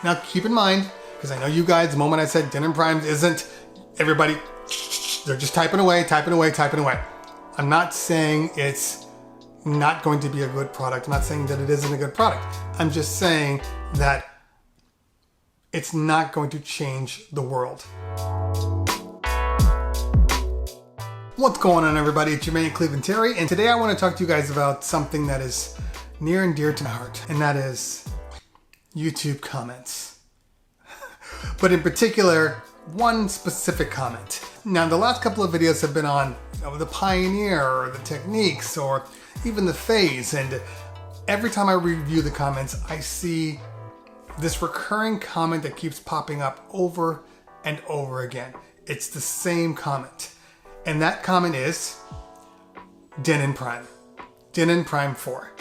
Now keep in mind, because I know you guys, the moment I said Denon Prime isn't, everybody, they're just typing away, typing away, typing away. I'm not saying it's not going to be a good product. I'm not saying that it isn't a good product. I'm just saying that it's not going to change the world. What's going on, everybody? It's your man Cleveland Terry, and today I want to talk to you guys about something that is near and dear to my heart, and that is YouTube comments. But in particular, one specific comment. Now, the last couple of videos have been on the Pioneer or the techniques or even the phase, and every time I review the comments, I see this recurring comment that keeps popping up over and over again. It's the same comment. And that comment is Denon Prime. Denon Prime 4.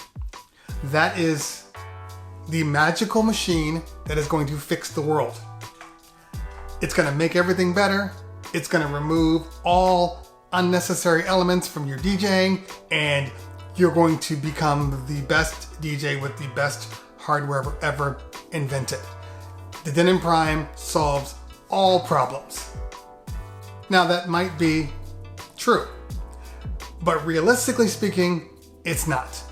That is the magical machine that is going to fix the world. It's going to make everything better. It's going to remove all unnecessary elements from your DJing, and you're going to become the best DJ with the best hardware ever invented. The Denon Prime solves all problems. Now, that might be true, but realistically speaking, it's not.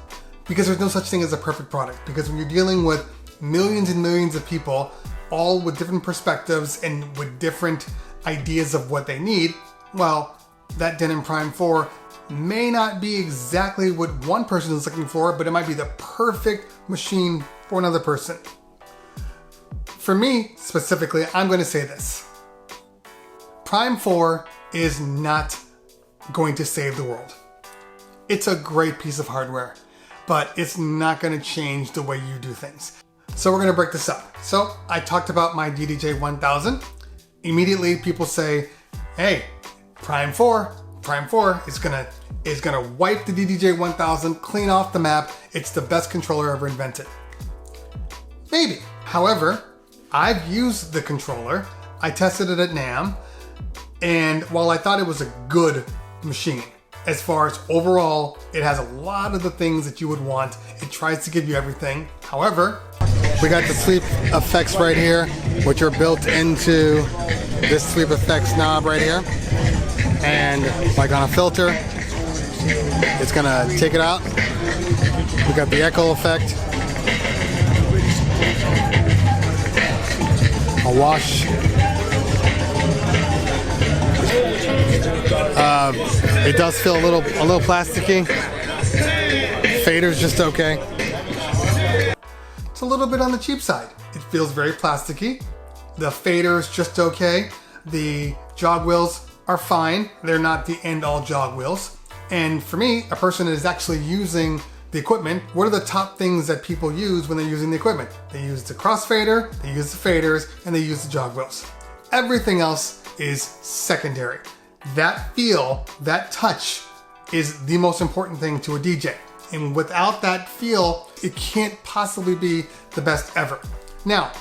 Because there's no such thing as a perfect product. Because when you're dealing with millions and millions of people, all with different perspectives and with different ideas of what they need, well, that Denon Prime 4 may not be exactly what one person is looking for, but it might be the perfect machine for another person. For me, specifically, I'm going to say this. Prime 4 is not going to save the world. It's a great piece of hardware, but it's not going to change the way you do things. So we're going to break this up. So I talked about my DDJ 1000. Immediately people say, hey, Prime 4 is gonna wipe the DDJ 1000, clean off the map. It's the best controller ever invented. Maybe. However, I've used the controller. I tested it at NAMM, and while I thought it was a good machine, as far as overall, it has a lot of the things that you would want. It tries to give you everything. However, we got the sweep effects right here, which are built into this sweep effects knob right here. And like on a filter, it's gonna take it out. We got the echo effect. A wash. It does feel a little plasticky. Fader's just okay. It's a little bit on the cheap side. It feels very plasticky. The fader's just okay. The jog wheels are fine. They're not the end-all jog wheels. And for me, a person that is actually using the equipment, what are the top things that people use when they're using the equipment? They use the crossfader, they use the faders, and they use the jog wheels. Everything else is secondary. That feel, that touch is the most important thing to a DJ. And without that feel, it can't possibly be the best ever. Now,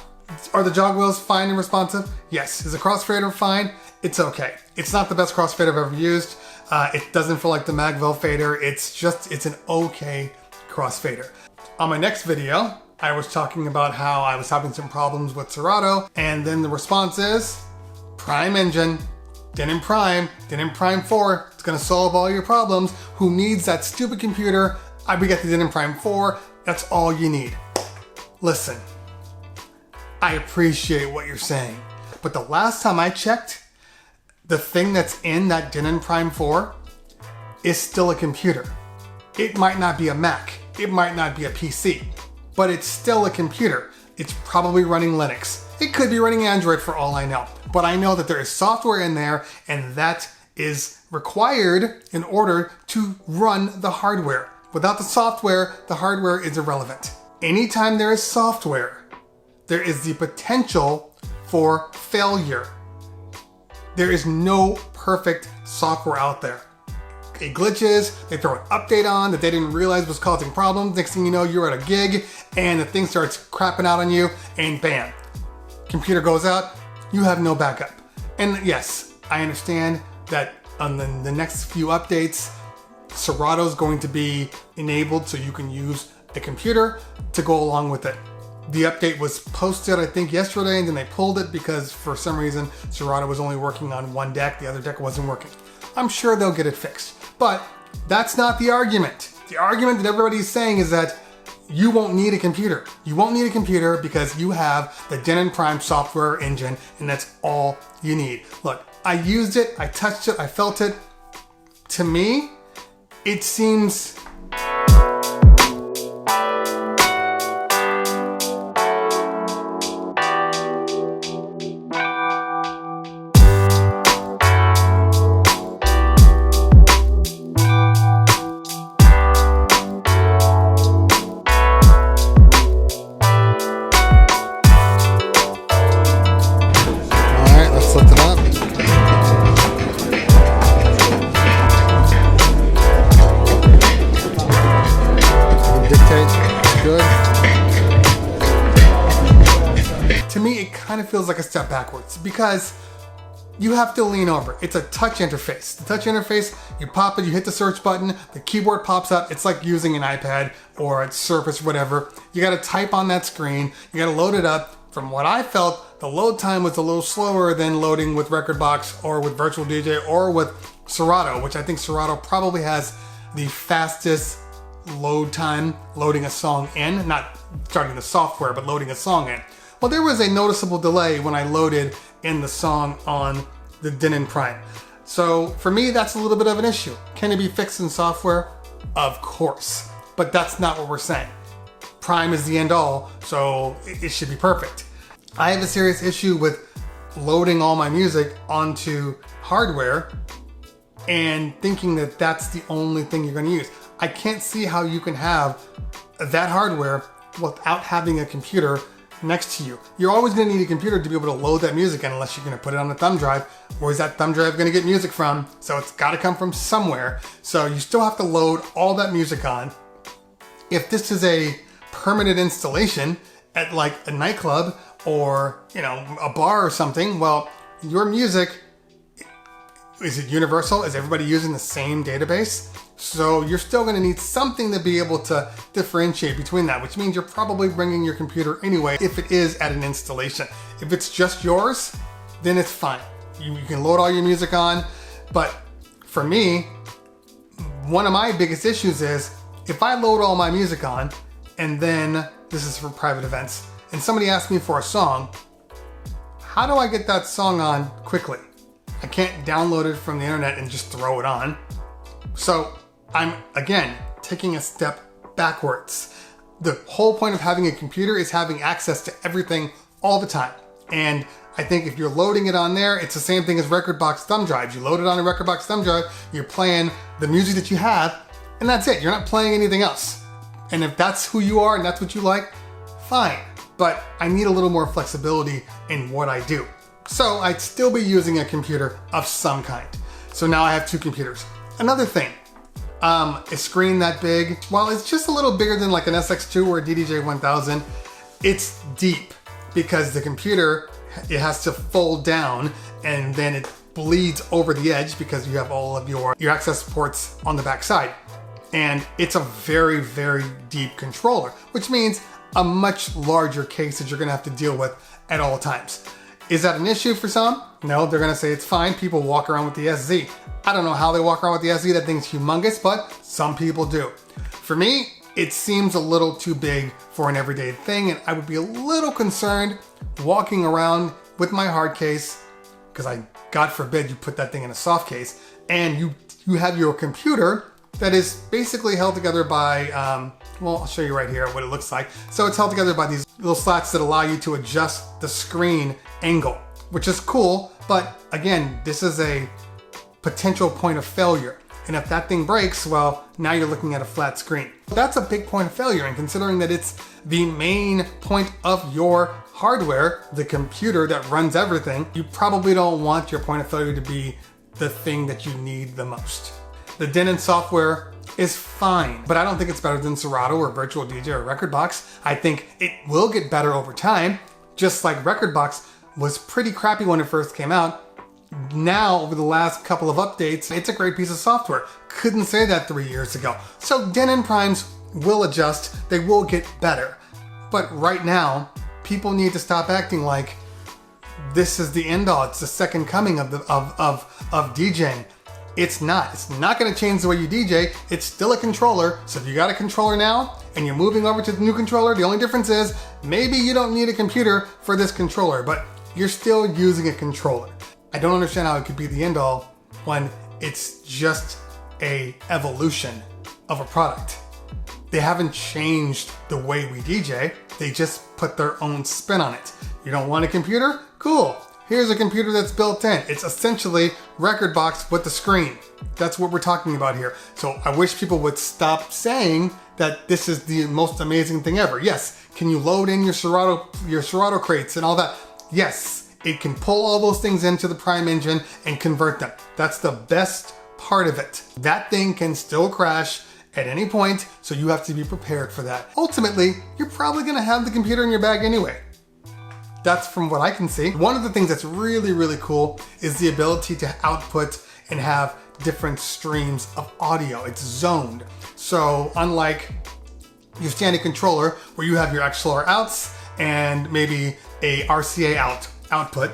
are the jog wheels fine and responsive? Yes. Is the crossfader fine? It's okay. It's not the best crossfader I've ever used. It doesn't feel like the Magville fader. It's an okay crossfader. On my next video, I was talking about how I was having some problems with Serato, and then the response is Prime Engine, Denon Prime 4. It's gonna solve all your problems. Who needs that stupid computer? We got the Denon Prime 4. That's all you need. Listen, I appreciate what you're saying, but the last time I checked, the thing that's in that Denon Prime 4 is still a computer. It might not be a Mac, it might not be a PC, but it's still a computer. It's probably running Linux. It could be running Android for all I know, but I know that there is software in there, and that is required in order to run the hardware. Without the software, the hardware is irrelevant. Anytime there is software, there is the potential for failure. There is no perfect software out there. It glitches, they throw an update on that they didn't realize was causing problems. Next thing you know, you're at a gig and the thing starts crapping out on you, and bam, computer goes out, you have no backup. And yes, I understand that on the next few updates, Serato is going to be enabled so you can use a computer to go along with it. The update was posted, I think, yesterday, and then they pulled it because for some reason Serato was only working on one deck, the other deck wasn't working. I'm sure they'll get it fixed, but that's not the argument. The argument that everybody's saying is that you won't need a computer. You won't need a computer because you have the Denon Prime software engine, and that's all you need. Look, I used it, I touched it, I felt it. To me, it seems kind of feels like a step backwards because you have to lean over. It's a touch interface. The touch interface, you pop it, you hit the search button, the keyboard pops up. It's like using an iPad or a Surface, whatever. You got to type on that screen. You got to load it up. From what I felt, the load time was a little slower than loading with Rekordbox or with Virtual DJ or with Serato, which I think Serato probably has the fastest load time loading a song in, not starting the software, but loading a song in. Well, there was a noticeable delay when I loaded in the song on the Denon Prime. So for me, that's a little bit of an issue. Can it be fixed in software? Of course, but that's not what we're saying. Prime is the end all, so it should be perfect. I have a serious issue with loading all my music onto hardware and thinking that that's the only thing you're going to use. I can't see how you can have that hardware without having a computer next to you. You're always going to need a computer to be able to load that music in unless you're going to put it on a thumb drive. Where's that thumb drive going to get music from? So it's got to come from somewhere. So you still have to load all that music on. If this is a permanent installation at like a nightclub or, you know, a bar or something, well, your music, is it universal? Is everybody using the same database? So you're still going to need something to be able to differentiate between that, which means you're probably bringing your computer anyway if it is at an installation. If it's just yours, then it's fine. You can load all your music on. But for me, one of my biggest issues is if I load all my music on and then, this is for private events, and somebody asks me for a song, how do I get that song on quickly? I can't download it from the internet and just throw it on. So I'm, again, taking a step backwards. The whole point of having a computer is having access to everything all the time. And I think if you're loading it on there, it's the same thing as Rekordbox thumb drives. You load it on a Rekordbox thumb drive, you're playing the music that you have, and that's it. You're not playing anything else. And if that's who you are and that's what you like, fine. But I need a little more flexibility in what I do. So I'd still be using a computer of some kind. So now I have two computers. Another thing, a screen that big, while it's just a little bigger than like an SX2 or a DDJ-1000, it's deep because the computer, it has to fold down and then it bleeds over the edge because you have all of your access ports on the back side. And it's a very, very deep controller, which means a much larger case that you're gonna have to deal with at all times. Is that an issue for some? No, they're gonna say it's fine. People walk around with the SZ. I don't know how they walk around with the SZ. That thing's humongous, but some people do. For me, it seems a little too big for an everyday thing, and I would be a little concerned walking around with my hard case, because God forbid you put that thing in a soft case, and you have your computer that is basically held together by, well, I'll show you right here what it looks like. So it's held together by these little slats that allow you to adjust the screen angle, which is cool. But again, this is a potential point of failure. And if that thing breaks, well, now you're looking at a flat screen. That's a big point of failure. And considering that it's the main point of your hardware, the computer that runs everything, you probably don't want your point of failure to be the thing that you need the most. The Denon software is fine, but I don't think it's better than Serato or Virtual DJ or Rekordbox. I think it will get better over time, just like Rekordbox was pretty crappy when it first came out. Now, over the last couple of updates, it's a great piece of software. Couldn't say that 3 years ago. So Denon Primes will adjust, they will get better. But right now, people need to stop acting like this is the end all. It's the second coming of DJing. It's not. It's not going to change the way you DJ. It's still a controller. So if you got a controller now and you're moving over to the new controller, the only difference is maybe you don't need a computer for this controller, but you're still using a controller. I don't understand how it could be the end all when it's just a evolution of a product. They haven't changed the way we DJ. They just put their own spin on it. You don't want a computer? Cool. Here's a computer that's built in. It's essentially record box with the screen. That's what we're talking about here. So I wish people would stop saying that this is the most amazing thing ever. Yes, can you load in your Serato crates and all that? Yes, it can pull all those things into the Prime engine and convert them. That's the best part of it. That thing can still crash at any point, so you have to be prepared for that. Ultimately, you're probably gonna have the computer in your bag anyway. That's from what I can see. One of the things that's really, really cool is the ability to output and have different streams of audio. It's zoned. So unlike your standard controller where you have your XLR outs and maybe a RCA output,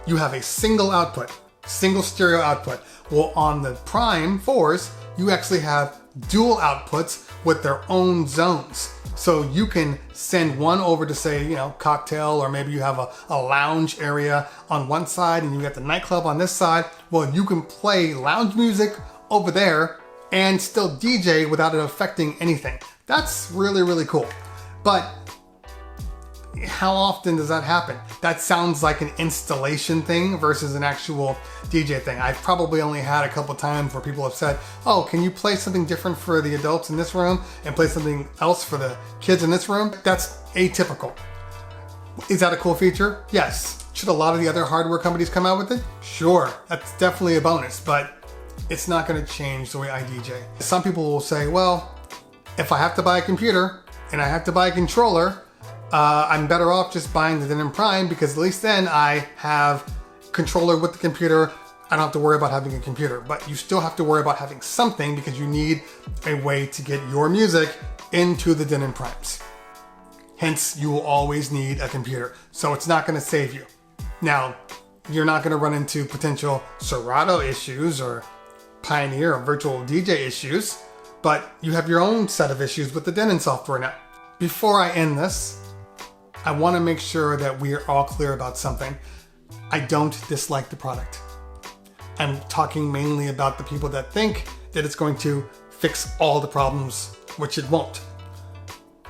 you have a single output, single stereo output. Well, on the Prime 4s, you actually have dual outputs with their own zones. So you can send one over to, say, you know, cocktail, or maybe you have a lounge area on one side and you got the nightclub on this side. Well, you can play lounge music over there and still DJ without it affecting anything. That's really, really cool. But how often does that happen? That sounds like an installation thing versus an actual DJ thing. I've probably only had a couple times where people have said, oh, can you play something different for the adults in this room and play something else for the kids in this room? That's atypical. Is that a cool feature? Yes. Should a lot of the other hardware companies come out with it? Sure, that's definitely a bonus, but it's not gonna change the way I DJ. Some people will say, well, if I have to buy a computer and I have to buy a controller, I'm better off just buying the Denon Prime because at least then I have controller with the computer. I don't have to worry about having a computer, but you still have to worry about having something because you need a way to get your music into the Denon Primes. Hence, you will always need a computer. So it's not gonna save you. Now, you're not gonna run into potential Serato issues or Pioneer or virtual DJ issues, but you have your own set of issues with the Denon software now. Before I end this, I want to make sure that we are all clear about something. I don't dislike the product. I'm talking mainly about the people that think that it's going to fix all the problems, which it won't.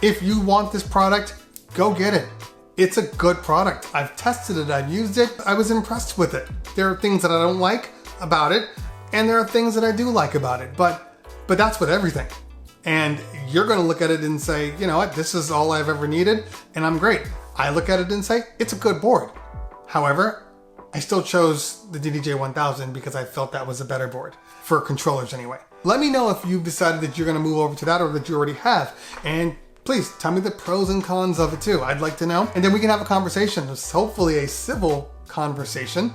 If you want this product, go get it. It's a good product. I've tested it, I've used it, I was impressed with it. There are things that I don't like about it, and there are things that I do like about it, but that's with everything. And you're gonna look at it and say, you know what, this is all I've ever needed, and I'm great. I look at it and say, it's a good board. However, I still chose the DDJ-1000 because I felt that was a better board, for controllers anyway. Let me know if you've decided that you're gonna move over to that or that you already have. And please tell me the pros and cons of it too. I'd like to know. And then we can have a conversation, hopefully a civil conversation,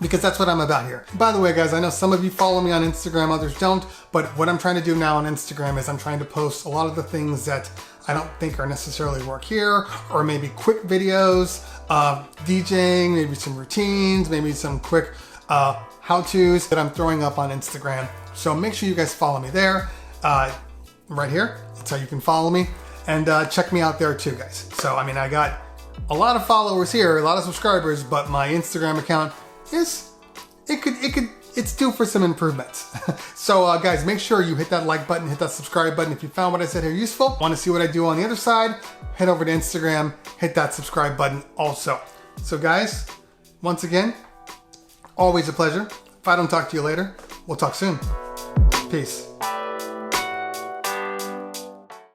because that's what I'm about here. By the way, guys, I know some of you follow me on Instagram, others don't, but what I'm trying to do now on Instagram is I'm trying to post a lot of the things that I don't think are necessarily work here, or maybe quick videos of DJing, maybe some routines, maybe some quick how-tos that I'm throwing up on Instagram. So make sure you guys follow me there, right here. That's how you can follow me, and check me out there too, guys. So, I mean, I got a lot of followers here, a lot of subscribers, but my Instagram account it's due for some improvements. So guys, make sure you hit that like button, hit that subscribe button if you found what I said here useful. Want to see what I do on the other side? Head over to Instagram, hit that subscribe button also. So guys, once again, always a pleasure. If I don't talk to you later, we'll talk soon. Peace.